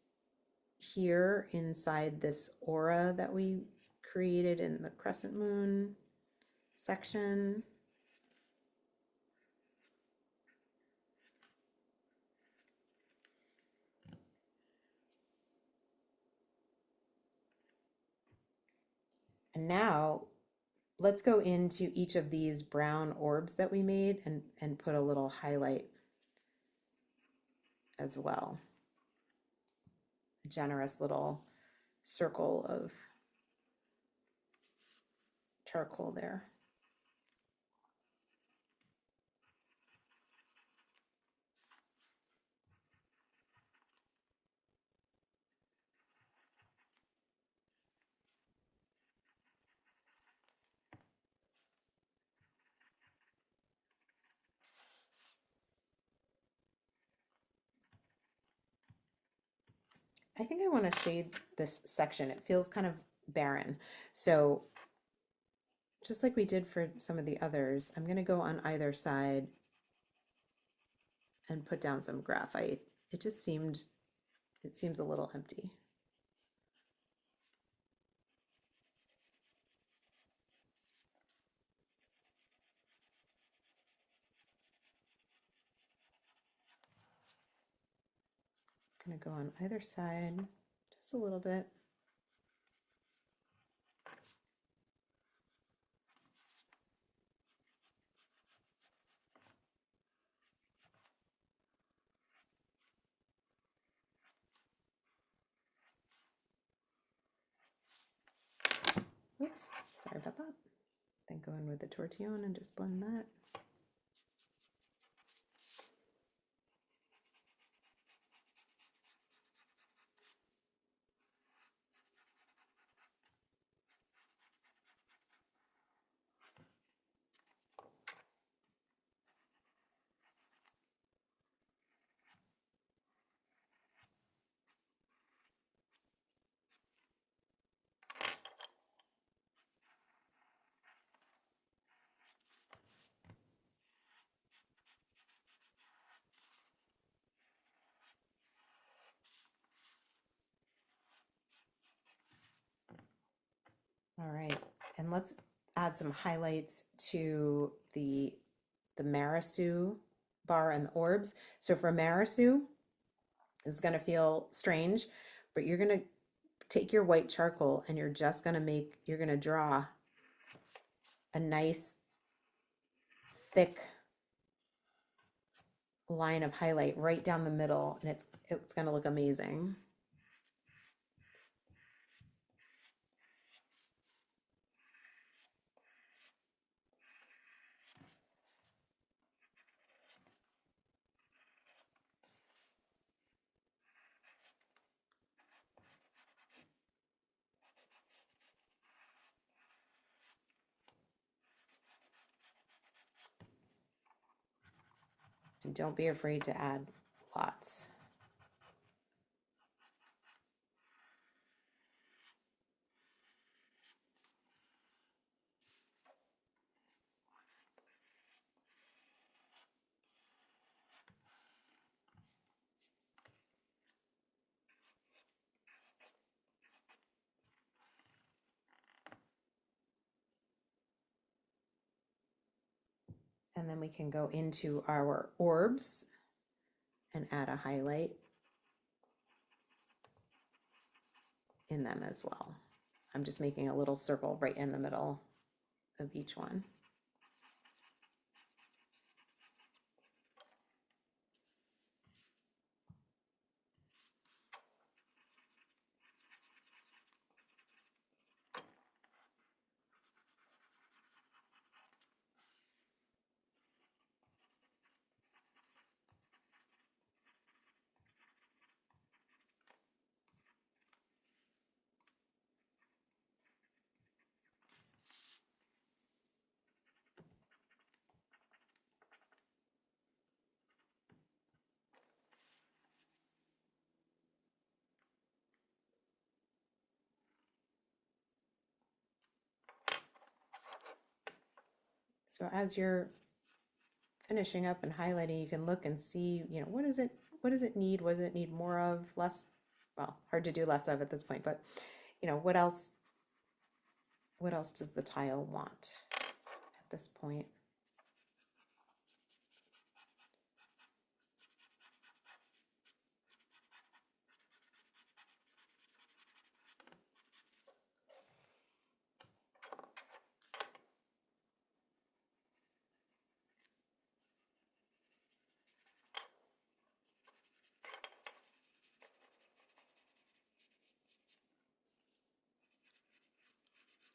here inside this aura that we created in the crescent moon section. And now let's go into each of these brown orbs that we made and put a little highlight as well. A generous little circle of charcoal there. I think I want to shade this section. It feels kind of barren. So just like we did for some of the others, I'm going to go on either side and put down some graphite. It just seemed, it seems a little empty. Going to go on either side just a little bit. Oops, sorry about that. Then go in with the tortillon and just blend that. All right, and let's add some highlights to the Marisu bar and the orbs. So for Marisu, this is going to feel strange, but you're going to take your white charcoal and you're going to draw a nice thick line of highlight right down the middle, and it's going to look amazing. And don't be afraid to add lots. And then we can go into our orbs and add a highlight in them as well. I'm just making a little circle right in the middle of each one. So as you're finishing up and highlighting, you can look and see, you know, what does it need? What does it need more of, less? Well, hard to do less of at this point, but you know, what else does the tile want at this point?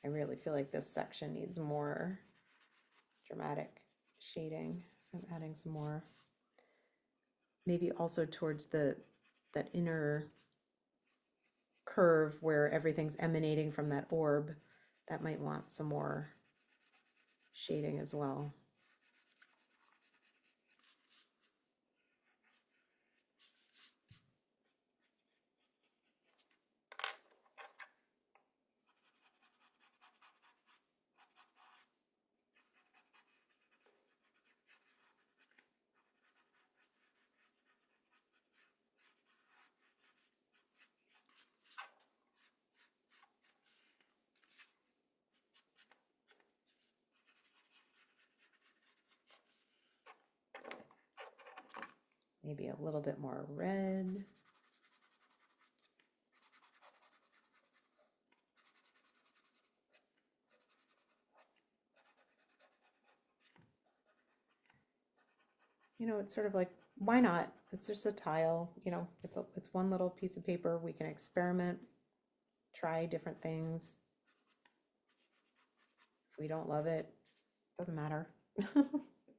I really feel like this section needs more dramatic shading. So I'm adding some more, maybe also towards that inner curve where everything's emanating from that orb. That might want some more shading as well. Maybe a little bit more red. You know, it's sort of like, why not? It's just a tile, you know, it's one little piece of paper. We can experiment, try different things. If we don't love it, doesn't matter.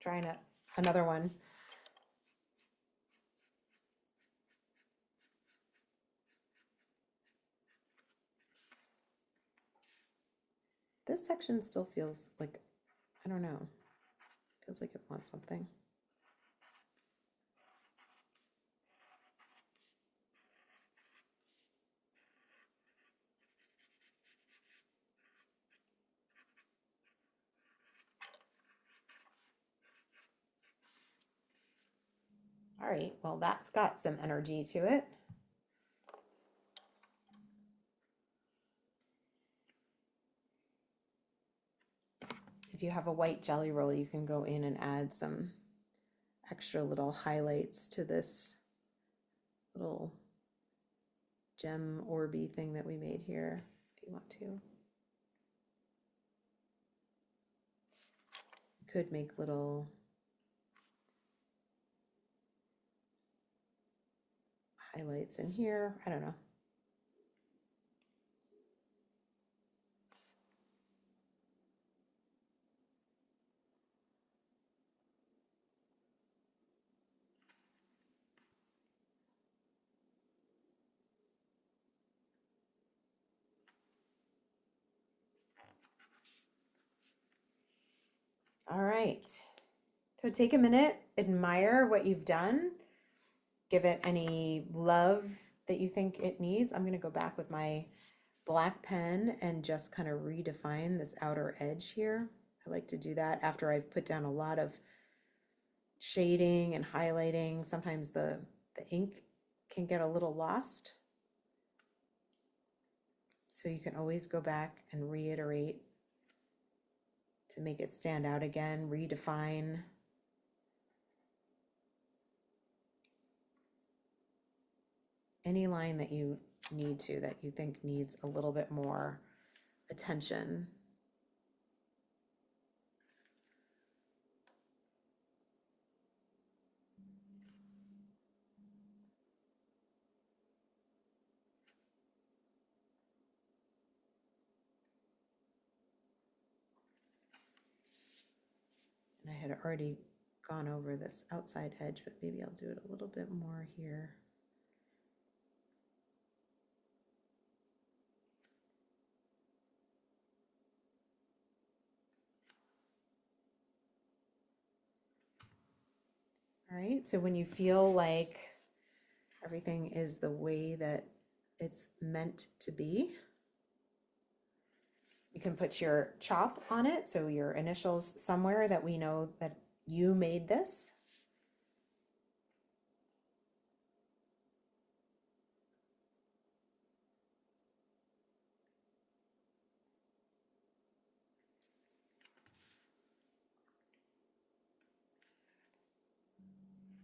Trying another one. This section still feels like, I don't know, feels like it wants something. All right, well, that's got some energy to it. If you have a white jelly roll, you can go in and add some extra little highlights to this little gem orby thing that we made here, if you want to. Could make little highlights in here. I don't know. All right. So take a minute, admire what you've done, give it any love that you think it needs. I'm going to go back with my black pen and just kind of redefine this outer edge here. I like to do that after I've put down a lot of shading and highlighting. Sometimes the ink can get a little lost. So you can always go back and reiterate to make it stand out again, redefine. Any line that you need to, that you think needs a little bit more attention. And I had already gone over this outside edge, but maybe I'll do it a little bit more here. All right, so when you feel like everything is the way that it's meant to be, you can put your chop on it, so your initials somewhere that we know that you made this.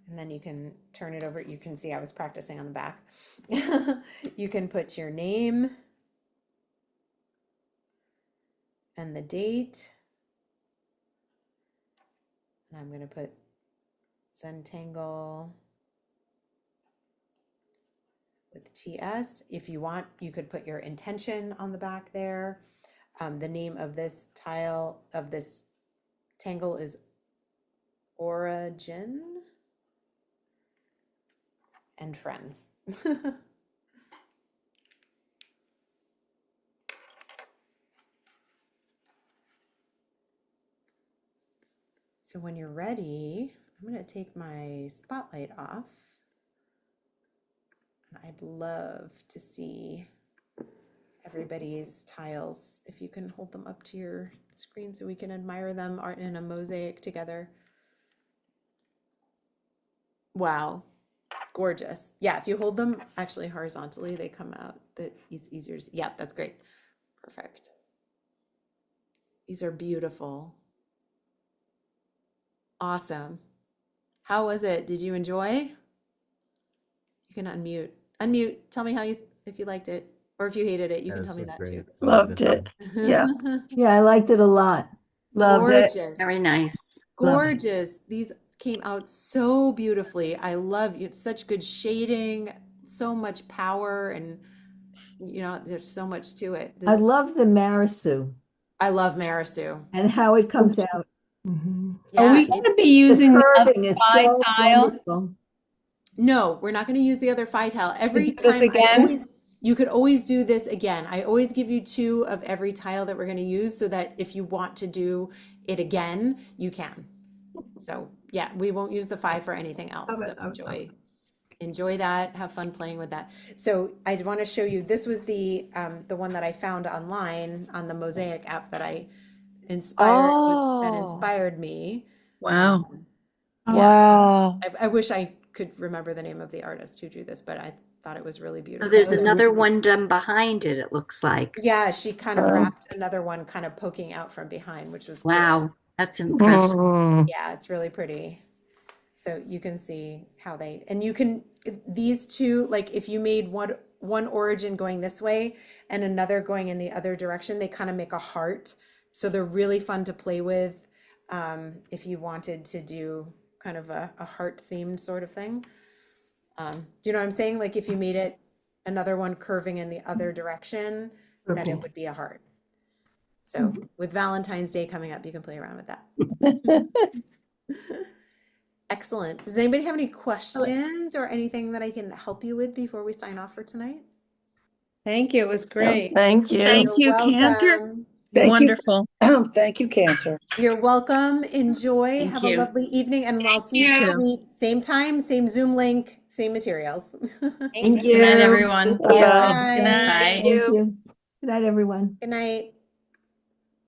And then you can turn it over. You can see I was practicing on the back. You can put your name and the date. And I'm going to put Zentangle with TS. If you want, you could put your intention on the back there. The name of this tile, of this tangle, is Origin and Friends. So when you're ready, I'm going to take my spotlight off. And I'd love to see everybody's tiles. If you can hold them up to your screen so we can admire them art in a mosaic together. Wow, gorgeous. Yeah, if you hold them actually horizontally, they come out. That it's easier to see. Yeah, that's great. Perfect. These are beautiful. Awesome. How was it? Did you enjoy? You can unmute. Unmute. Tell me how you if you liked it or if you hated it. You
Yeah,
can tell
this
me
was
that too.
great. I loved
Loved
it.
it. Yeah.
Yeah, I liked it a lot.
Loved it.
Gorgeous.
Very nice.
Love it.
Gorgeous. These came out so beautifully. I love it. Such good shading, so much power, and there's so much to it.
I
This
love the Marisu
I love Marisu.
and how it comes out.
Mhm. Are
Yeah,
we going to be using
The
the other
curving is
side
so
tile?
wonderful.
no, we're not going to use the other phi tile.
We
Every
do this
time
again?
you could always do this again. I always give you two of every tile that we're going to use so that if you want to do it again, you can. So yeah, we won't use the phi for anything else.
Love
So
it. Love it.
enjoy that, have fun playing with that. So I want to show you, this was the one that I found online on the Mosaic app that I that
Oh,
inspired me.
Wow.
Yeah,
wow.
I wish I could remember the name of the artist who drew this, but I thought it was really
So
beautiful.
there's
That was
another
really,
one done behind it, it looks like.
Yeah, she kind of
Wow.
wrapped another one kind of poking out from behind, which was cool.
Wow, that's impressive.
Yeah, it's really pretty. So you can see how and you can, these two, like if you made one origin going this way and another going in the other direction, they kind of make a heart. So they're really fun to play with if you wanted to do kind of a heart themed sort of thing. Do you know what I'm saying? Like if you made it another one curving in the other direction, then it would be a heart. So with Valentine's Day coming up, you can play around with that. Excellent. Does anybody have any questions or anything that I can help you with before we sign off for tonight?
Thank you. It was
No,
great.
thank you.
Thank
You're
you, Cantor.
welcome.
thank you.
Wonderful.
Thank you, Cantor.
You're welcome. Enjoy.
Thank
Have a
you.
lovely evening, and I'll see you
You
next
too.
week. Same time, same Zoom link, same materials.
Thank
Good night,
you.
everyone.
Bye-bye.
Bye.
Bye.
Thank you. Good night, everyone.
Good night.